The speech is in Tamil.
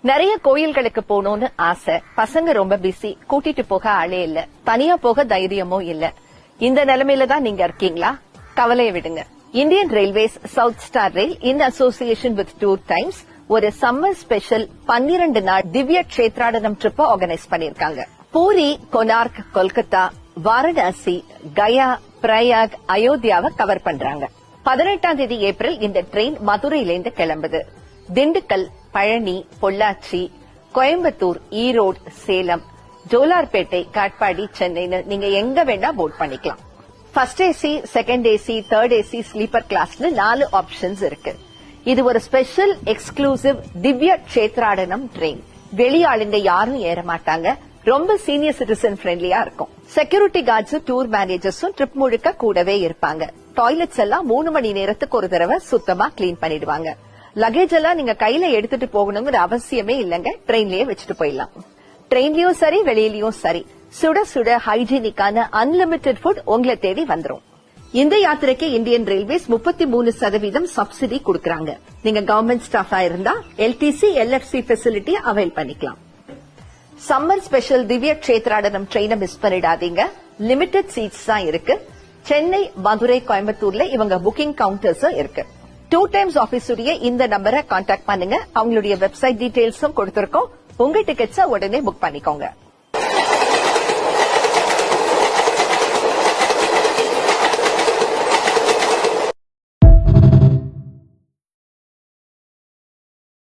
நிறைய கோயில்களுக்கு போகணும்னு ஆசை. பசங்க ரொம்ப பிஸி, கூட்டிட்டு போக ஆளே இல்ல, தனியா போக தைரியமும் இல்ல. இந்த நிலைமையில தான் நீங்க இருக்கீங்களா? கவலையை விடுங்க. Indian railways south star rail in association with tour times ஒரு சம்மர் ஸ்பெஷல் 12 நாள் திவ்ய கஷேத்ராடனம் ட்ரிப் ஆர்கனைஸ் பண்ணிருக்காங்க. பூரி, கொனார்க், கொல்கத்தா, வாரணாசி, கயா, பிரயாக், அயோத்தியாவை கவர் பண்றாங்க. 18ஆம் தேதி ஏப்ரல் இந்த ட்ரெயின் மதுரையிலிருந்து கிளம்புது. திண்டுக்கல், பழனி, பொள்ளாச்சி, கோயம்புத்தூர், ஈரோடு, சேலம், ஜோலார்பேட்டை, காட்பாடி, சென்னைன்னு நீங்க எங்க வேணா போர்ட் பண்ணிக்கலாம். First AC, second AC, third AC, sleeper கிளாஸ்னு 4 ஆப்ஷன்ஸ் இருக்கு. இது ஒரு ஸ்பெஷல் எக்ஸ்க்ளூசிவ் திவ்ய கஷேத்ராடனம் ட்ரெயின். வெளியாளுங்க யாரும் ஏற மாட்டாங்க. ரொம்ப சீனியர் சிட்டிசன் ஃப்ரெண்ட்லியா இருக்கும். செக்யூரிட்டி கார்ட்ஸும் டூர் மேனேஜர்ஸும் ட்ரிப் முழுக்க கூடவே இருப்பாங்க. டாய்லெட்ஸ் எல்லாம் 3 மணி நேரத்துக்கு ஒரு தடவை சுத்தமா கிளீன் பண்ணிடுவாங்க. லக்கேஜ் எல்லாம் நீங்க கையில எடுத்துட்டு போகணுங்கிற அவசியமே இல்லங்க, ட்ரெயின்லயே வச்சுட்டு போயிடலாம். ட்ரெயின்லயும் சரி, வெளியிலயும் சரி, சுட சுட ஹைஜீனிக்கான அன்லிமிட்டெட் ஃபுட் உங்களை தேடி வந்துரும். இந்த யாத்திரைக்கு இந்தியன் ரயில்வேஸ் 33% சப்சிடி கொடுக்கறாங்க. நீங்க கவர்மெண்ட் ஸ்டாஃபா இருந்தா எல்டிசி, எல்எஃப்சி ஃபெசிலிட்டி அவைல் பண்ணிக்கலாம். சம்மர் ஸ்பெஷல் திவ்ய கஷேத்ராடனம் ட்ரெயினை மிஸ் பண்ணிடாதீங்க. லிமிடெட் சீட்ஸ் தான் இருக்கு. சென்னை, மதுரை, கோயம்புத்தூர்ல இவங்க புக்கிங் கவுண்டர்ஸும் இருக்கு. 2 டைம்ஸ் ஆபீஸுடைய இந்த நம்பரை கான்டாக்ட் பண்ணுங்க. அவங்களுடைய வெப்சைட் டீடைல்ஸும் கொடுத்திருக்கோம். உங்க டிக்கெட்ஸை உடனே புக் பண்ணிக்கோங்க.